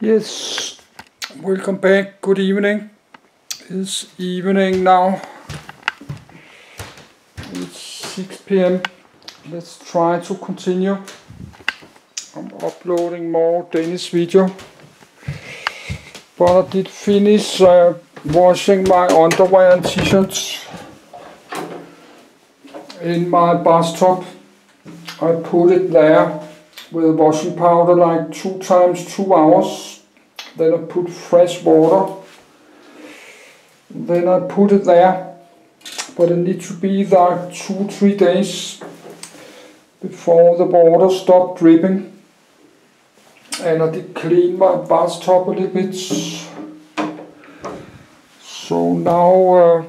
Yes, welcome back. Good evening. It's evening now. It's 6 p.m. Let's try to continue. I'm uploading more Danish video. But I did finish washing my underwear and t-shirts in my bathtub. I put it there with washing powder like 2 times 2 hours. Then I put fresh water. Then I put it there. But it needs to be like 2-3 days before the water stopped dripping. And I did clean my bathtub a little bit. So now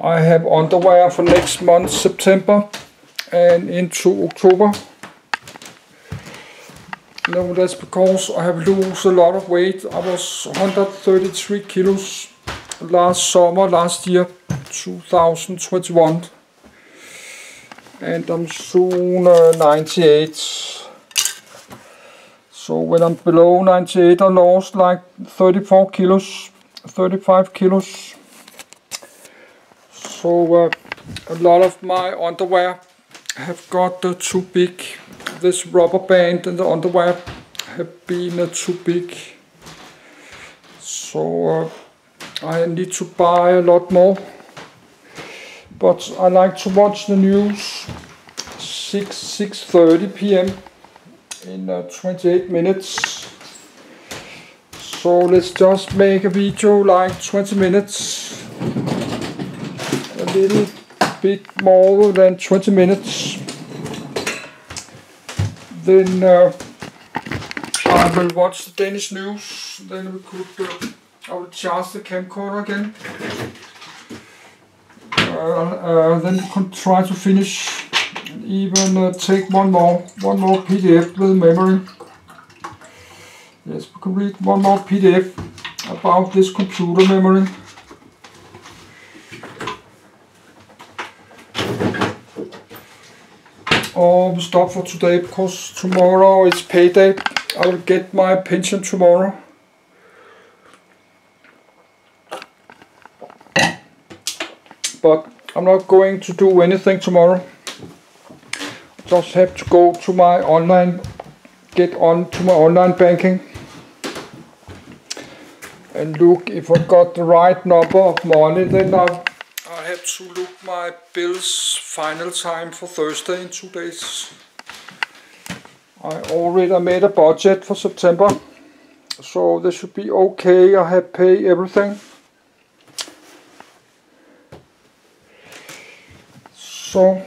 I have underwear for next month, September, and into October. No, that's because I have lost a lot of weight. I was 133 kilos last year, 2021. And I'm soon 98. So when I'm below 98, I lost like 34 kilos, 35 kilos. So a lot of my underwear have got too big. This rubber band and the underwear have been too big. So I need to buy a lot more. But I like to watch the news 6:30 p.m. in 28 minutes. So let's just make a video like 20 minutes. A little bit more than 20 minutes. Then I will watch the Danish news. Then we could I will charge the camcorder again. Then we could try to finish and even take one more PDF with memory. Yes, we can read one more PDF about this computer memory. Or we stop for today because tomorrow is payday. I will get my pension tomorrow. But I'm not going to do anything tomorrow. I just have to go to my get on to my online banking and look if I got the right number of money. Then I have to look my bills final time for Thursday in 2 days. I already made a budget for September, so this should be okay. I have paid everything. So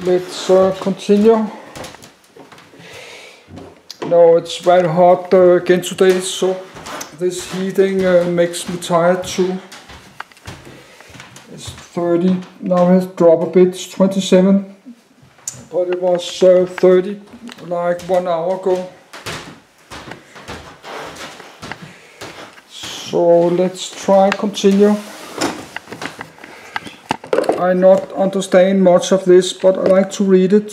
let's continue. No, it's very hot again today, so this heating makes me tired too. It's 30, now it has dropped a bit, it's 27, but it was 30 like 1 hour ago. So let's try continue. I not understand much of this, but I like to read it.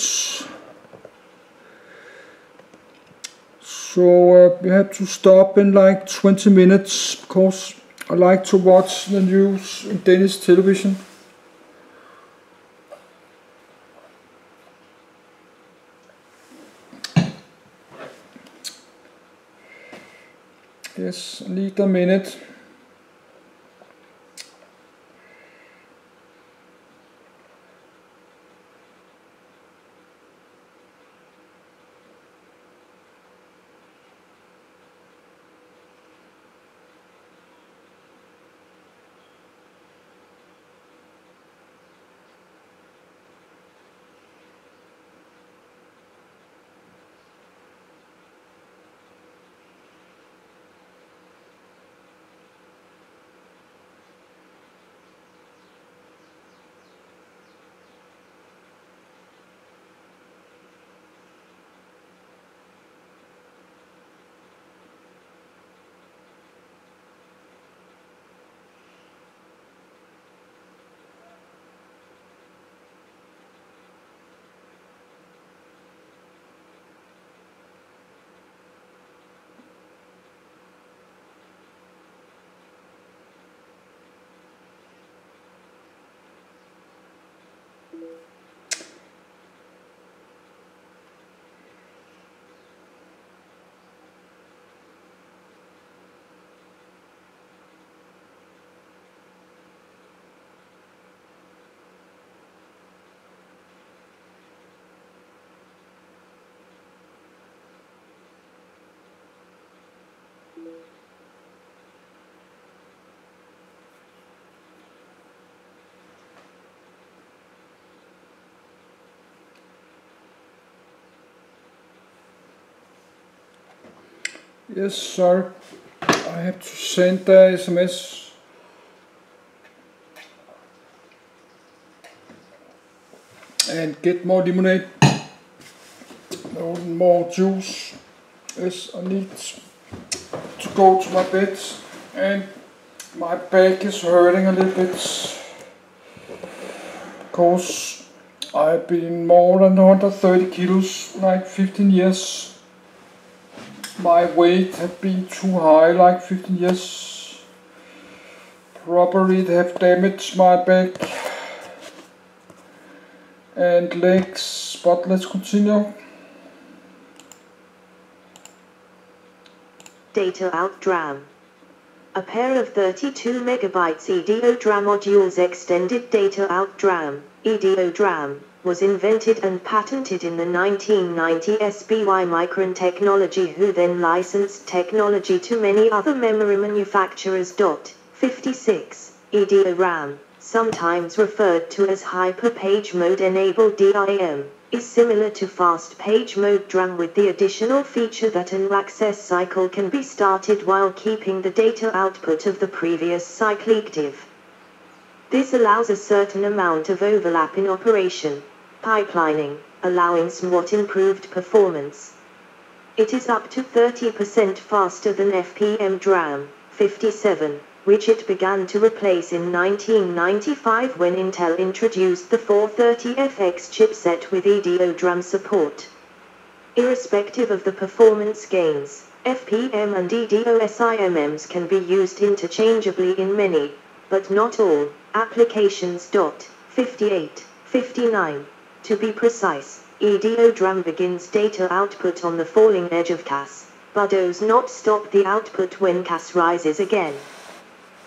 So we have to stop in like 20 minutes because I like to watch the news in Danish television. Yes, I need a minute. Yes, sir. I have to send the SMS. And get more lemonade. No more juice. Yes, I need to go to my bed. And my back is hurting a little bit. Because I've been more than 130 kilos, like 15 years. My weight have been too high, like 15 years. Probably it have damaged my back and legs, but let's continue. Data out DRAM. A pair of 32 megabytes EDO DRAM modules, extended data out DRAM, EDO DRAM, was invented and patented in the 1990 SBY Micron Technology, who then licensed technology to many other memory manufacturers. 56 EDO RAM, sometimes referred to as hyper-page mode enabled DRAM, is similar to fast page mode DRAM, with the additional feature that an access cycle can be started while keeping the data output of the previous cycle active. This allows a certain amount of overlap in operation, pipelining, allowing somewhat improved performance. It is up to 30% faster than FPM DRAM 57, which it began to replace in 1995 when Intel introduced the 430FX chipset with EDO DRAM support. Irrespective of the performance gains, FPM and EDO SIMMs can be used interchangeably in many, but not all, applications. 58, 59. To be precise, EDO DRAM begins data output on the falling edge of CAS, but does not stop the output when CAS rises again.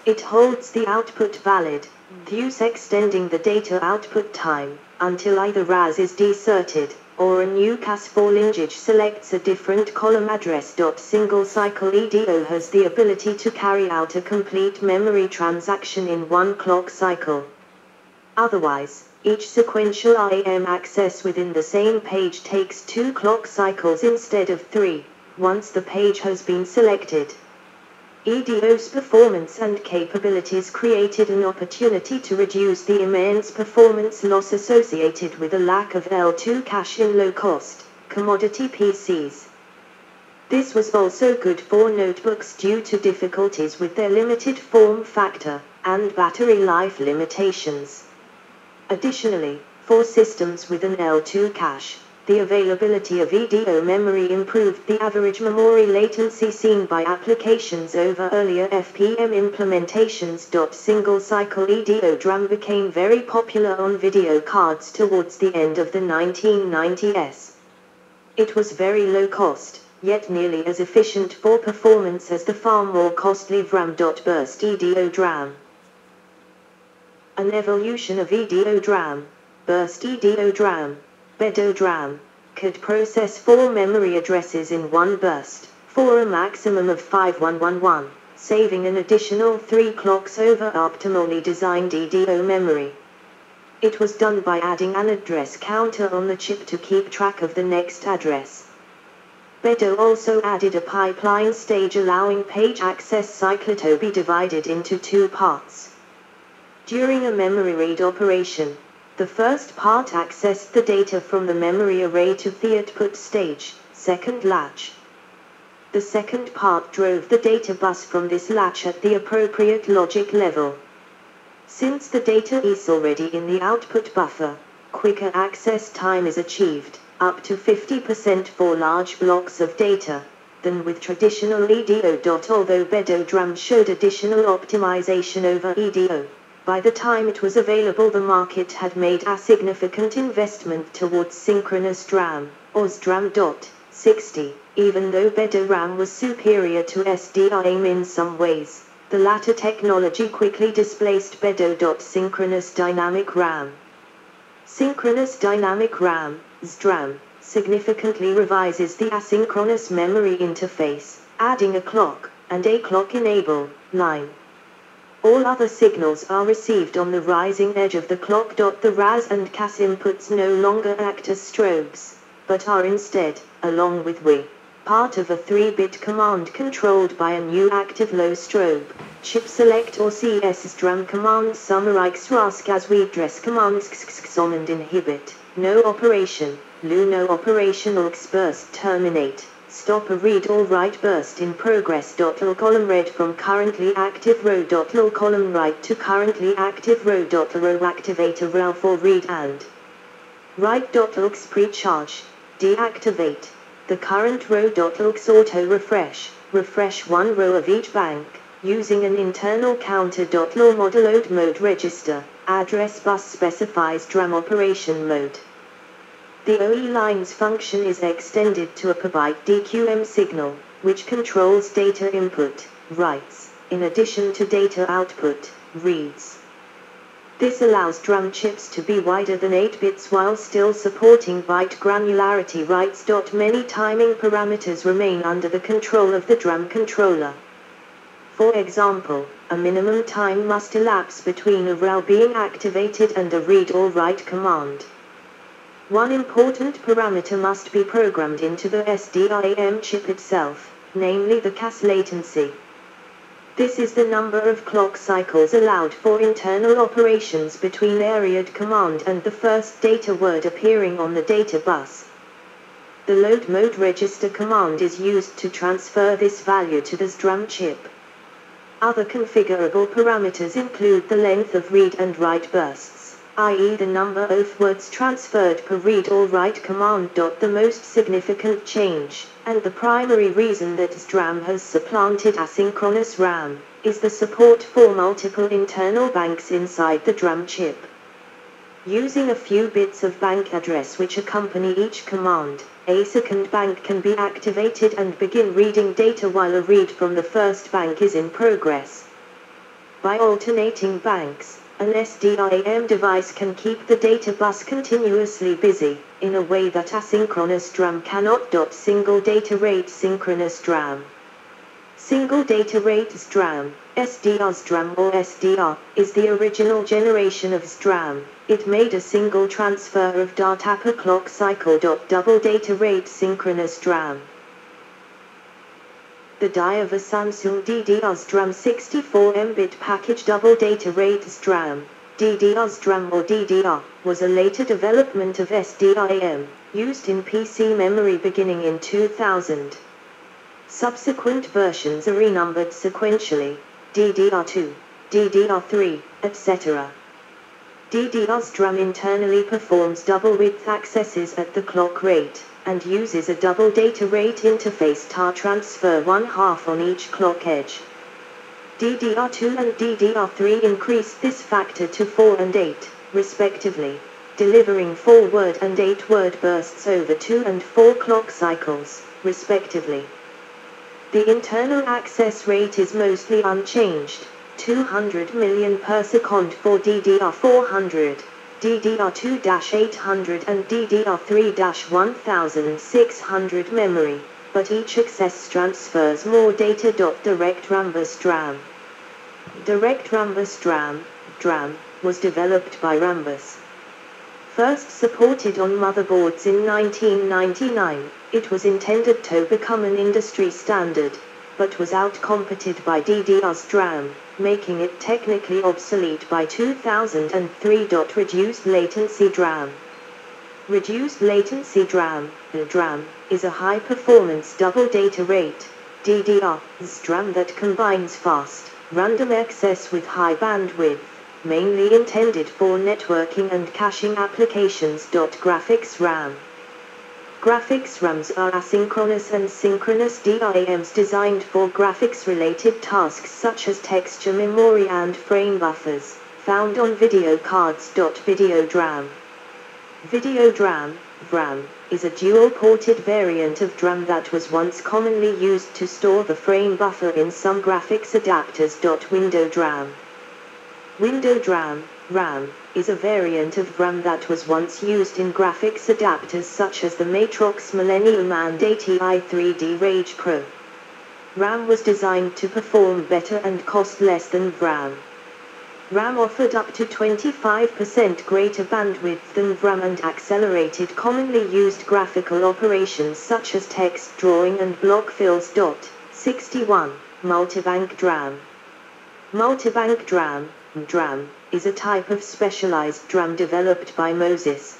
It holds the output valid, thus extending the data output time, until either RAS is deserted, or a new CAS for linkage selects a different column address. Single cycle EDO has the ability to carry out a complete memory transaction in one clock cycle. Otherwise, each sequential IM access within the same page takes 2 clock cycles instead of 3, once the page has been selected. EDO's performance and capabilities created an opportunity to reduce the immense performance loss associated with a lack of L2 cache in low-cost, commodity PCs. This was also good for notebooks due to difficulties with their limited form factor, and battery life limitations. Additionally, for systems with an L2 cache, the availability of EDO memory improved the average memory latency seen by applications over earlier FPM implementations. Single-cycle EDO DRAM became very popular on video cards towards the end of the 1990s. It was very low cost, yet nearly as efficient for performance as the far more costly VRAM. Burst EDO DRAM. An evolution of EDO DRAM, burst EDO DRAM, BEDO DRAM, could process 4 memory addresses in one burst, for a maximum of 5111, saving an additional 3 clocks over optimally designed EDO memory. It was done by adding an address counter on the chip to keep track of the next address. BEDO also added a pipeline stage allowing page access cycle to be divided into 2 parts. During a memory read operation, the first part accessed the data from the memory array to the output stage, second latch. The second part drove the data bus from this latch at the appropriate logic level. Since the data is already in the output buffer, quicker access time is achieved, up to 50% for large blocks of data, than with traditional EDO. Although BEDO DRAM showed additional optimization over EDO, by the time it was available the market had made a significant investment towards synchronous DRAM, or SDRAM. 60. Even though BEDO RAM was superior to SDRAM in some ways, the latter technology quickly displaced BEDO. Synchronous dynamic RAM. Synchronous dynamic RAM, SDRAM, significantly revises the asynchronous memory interface, adding a clock, and a clock enable, line. All other signals are received on the rising edge of the clock. The RAS and CAS inputs no longer act as strobes, but are instead, along with Wi, part of a 3-bit command controlled by a new active low strobe. Chip select or CS DRAM commands summarize rask as we address commands xxxom and inhibit. No operation, no operational burst terminate. Stop a read or write burst in progress. Lol column read from currently active row. Lol column write to currently active row. Row activate a row for read and write. Lx pre-charge, deactivate the current row. Lx auto refresh, refresh one row of each bank, using an internal counter. Lol moduload mode register, address bus specifies DRAM operation mode. The OE lines function is extended to a per byte DQM signal, which controls data input, writes, in addition to data output, reads. This allows DRAM chips to be wider than 8 bits while still supporting byte granularity writes. Many timing parameters remain under the control of the DRAM controller. For example, a minimum time must elapse between a RAL being activated and a read or write command. One important parameter must be programmed into the SDRAM chip itself, namely the CAS latency. This is the number of clock cycles allowed for internal operations between the read command and the first data word appearing on the data bus. The load mode register command is used to transfer this value to the DRAM chip. Other configurable parameters include the length of read and write bursts, i.e. the number of words transferred per read or write command. The most significant change, and the primary reason that DRAM has supplanted asynchronous RAM, is the support for multiple internal banks inside the DRAM chip. Using a few bits of bank address which accompany each command, a second bank can be activated and begin reading data while a read from the first bank is in progress. By alternating banks, an SDRAM device can keep the data bus continuously busy, in a way that asynchronous DRAM cannot. Single data rate synchronous DRAM. Single data rate SDRAM, SDR's DRAM or SDR, is the original generation of SDRAM. It made a single transfer of data per clock cycle. Double data rate synchronous DRAM. The die of a Samsung DDR's DRAM 64 Mbit package double data rate SDRAM, DDR's DRAM or DDR, was a later development of SDRAM, used in PC memory beginning in 2000. Subsequent versions are renumbered sequentially, DDR2, DDR3, etc. DDR's DRAM internally performs double width accesses at the clock rate, and uses a double data rate interface to transfer 1/2 on each clock edge. DDR2 and DDR3 increased this factor to 4 and 8, respectively, delivering 4-word and 8-word bursts over 2 and 4 clock cycles, respectively. The internal access rate is mostly unchanged, 200 million per second for DDR400, DDR2-800 and DDR3-1600 memory, but each access transfers more data. Direct Rambus DRAM. Direct Rambus DRAM, was developed by Rambus. First supported on motherboards in 1999, it was intended to become an industry standard, but was outcompeted by DDR's DRAM, making it technically obsolete by 2003. Reduced latency DRAM. Reduced latency DRAM, is a high-performance double data rate, DDR's DRAM that combines fast, random access with high bandwidth, mainly intended for networking and caching applications. Graphics RAM. Graphics RAMs are asynchronous and synchronous DRAMs designed for graphics-related tasks such as texture memory and frame buffers, found on video cards. Video DRAM. Video DRAM, VRAM, is a dual-ported variant of DRAM that was once commonly used to store the frame buffer in some graphics adapters. Window DRAM. Window DRAM, RAM, is a variant of VRAM that was once used in graphics adapters such as the Matrox Millennium and ATI 3D Rage Pro. RAM was designed to perform better and cost less than VRAM. RAM offered up to 25% greater bandwidth than DRAM and accelerated commonly used graphical operations such as text drawing and block fills. 61. Multibank DRAM. Multibank DRAM, is a type of specialized DRAM developed by Moses.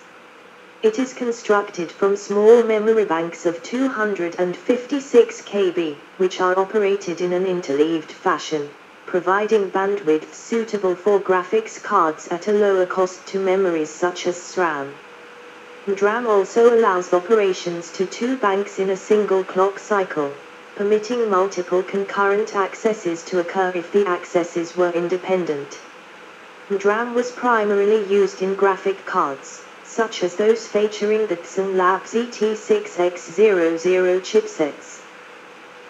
It is constructed from small memory banks of 256 KB, which are operated in an interleaved fashion, providing bandwidth suitable for graphics cards at a lower cost to memories such as SRAM. DRAM also allows operations to two banks in a single clock cycle, permitting multiple concurrent accesses to occur if the accesses were independent. DRAM was primarily used in graphic cards, such as those featuring the Xen Labs ET6X00 chipsets.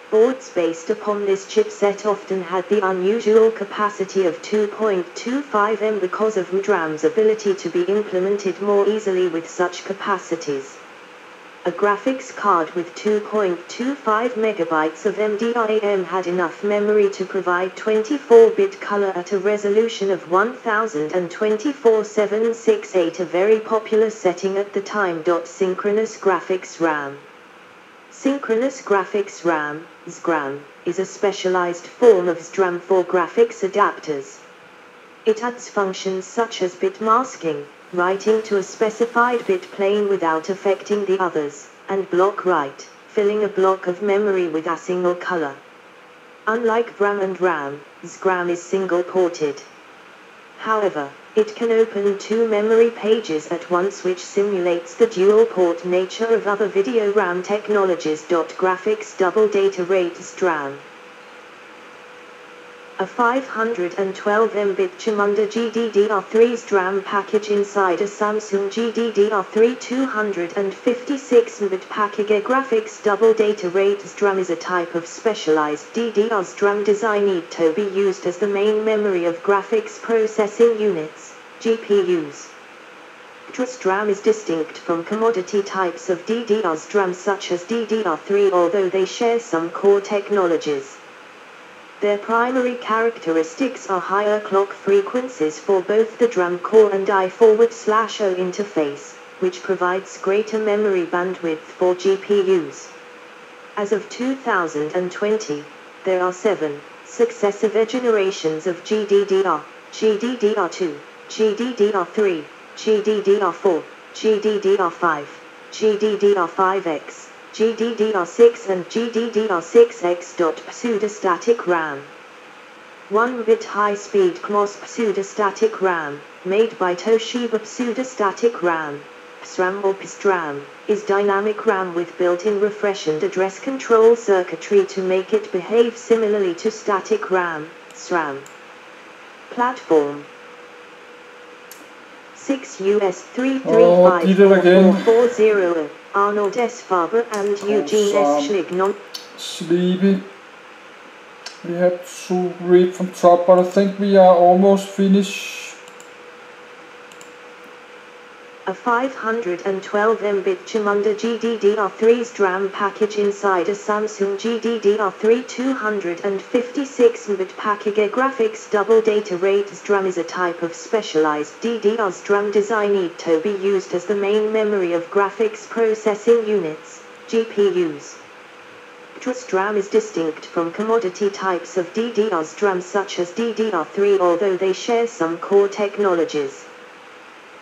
Boards based upon this chipset often had the unusual capacity of 2.25 M because of DRAM's ability to be implemented more easily with such capacities. A graphics card with 2.25 megabytes of DRAM had enough memory to provide 24-bit color at a resolution of 1024x768, a very popular setting at the time. Synchronous graphics RAM. Synchronous graphics RAM, SGRAM, is a specialized form of SDRAM for graphics adapters. It adds functions such as bit masking, writing to a specified bit plane without affecting the others, and block write, filling a block of memory with a single color. Unlike DRAM and RAM, SGRAM is single-ported. However, it can open two memory pages at once, which simulates the dual-port nature of other video RAM technologies. Graphics double data rate SDRAM. A 512 Mbit Chamunda GDDR3 SDRAM package inside a Samsung GDDR3 256 Mbit package. A graphics double data rate SDRAM is a type of specialized DDR SDRAM designed to be used as the main memory of graphics processing units, GPUs. SDRAM is distinct from commodity types of DDR SDRAM such as DDR3, although they share some core technologies. Their primary characteristics are higher clock frequencies for both the DRAM core and I/O interface, which provides greater memory bandwidth for GPUs. As of 2020, there are 7 successive generations of GDDR, GDDR2, GDDR3, GDDR4, GDDR5, GDDR5X, GDDR6 and GDDR6X. Pseudostatic RAM. 1-bit high-speed CMOS pseudostatic RAM, made by Toshiba. Pseudostatic RAM, PSRAM or PSDRAM, is dynamic RAM with built-in refresh and address control circuitry to make it behave similarly to static RAM, SRAM. Platform 6 US 3354440. Arnold S. Faber and Eugene S. Schlignon. Sleepy. We have to read from top, but I think we are almost finished. A 512 Mbit Chamunda GDDR3 SDRAM package inside a Samsung GDDR3 256 Mbit package. A graphics double data rate SDRAM is a type of specialized DDR SDRAM designed to be used as the main memory of graphics processing units, GPUs. SDRAM is distinct from commodity types of DDR SDRAM such as DDR3, although they share some core technologies.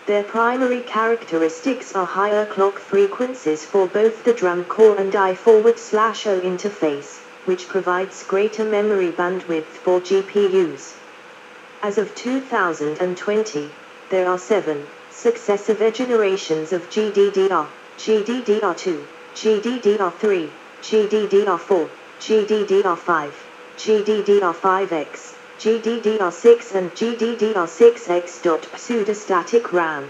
Their primary characteristics are higher clock frequencies for both the DRAM core and I/O interface, which provides greater memory bandwidth for GPUs. As of 2020, there are 7 successive generations of GDDR, GDDR2, GDDR3, GDDR4, GDDR5, GDDR5X, GDDR6 and GDDR6X. Pseudostatic RAM.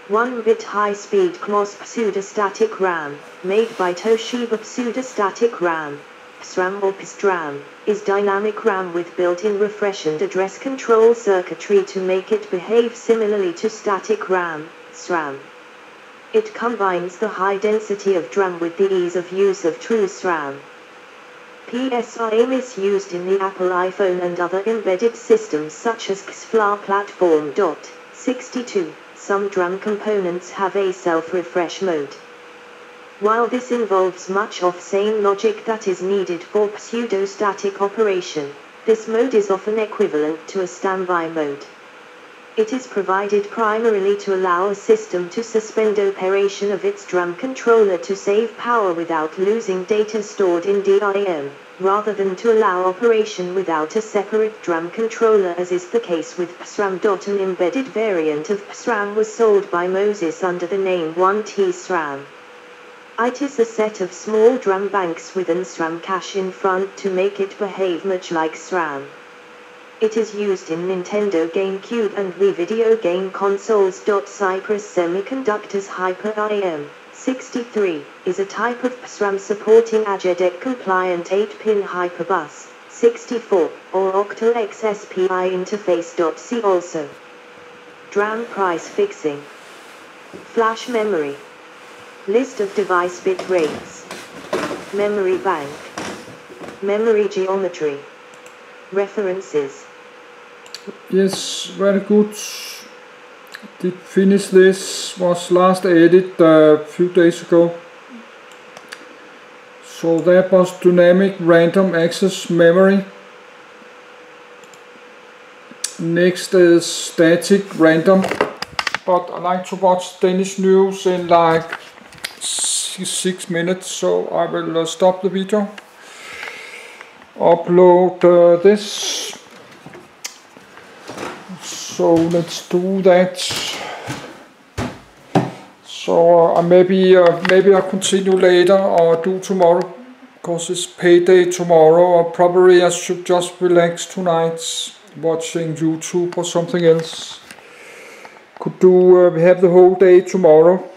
1-bit high-speed CMOS pseudostatic RAM, made by Toshiba. Pseudostatic RAM, PSRAM or PSDRAM, is dynamic RAM with built-in refresh and address control circuitry to make it behave similarly to static RAM, SRAM. It combines the high density of DRAM with the ease of use of true SRAM. PSIM is used in the Apple iPhone and other embedded systems such as XFLA platform. 62. Some DRAM components have a self-refresh mode. While this involves much off-chain logic that is needed for pseudo-static operation, this mode is often equivalent to a standby mode. It is provided primarily to allow a system to suspend operation of its DRAM controller to save power without losing data stored in DRAM, rather than to allow operation without a separate DRAM controller, as is the case with PSRAM. An embedded variant of PSRAM was sold by Moses under the name 1T SRAM. It is a set of small DRAM banks with an SRAM cache in front to make it behave much like SRAM. It is used in Nintendo GameCube and Wii video game consoles. Cypress Semiconductor's Hyper-IM 63 is a type of PSRAM supporting a JEDEC-compliant 8-pin Hyperbus 64 or octal XSPI interface. See also DRAM price fixing, flash memory, list of device bit rates, memory bank, memory geometry, references. Yes, very good. Did finish this, was last edit a few days ago. So that was dynamic random access memory. Next is static random, but I like to watch Danish news in like 6 minutes, so I will stop the video, upload this. So let's do that. So maybe I'll continue later or do tomorrow, because it's payday tomorrow, or probably I should just relax tonight watching YouTube or something else. Could do, we have the whole day tomorrow.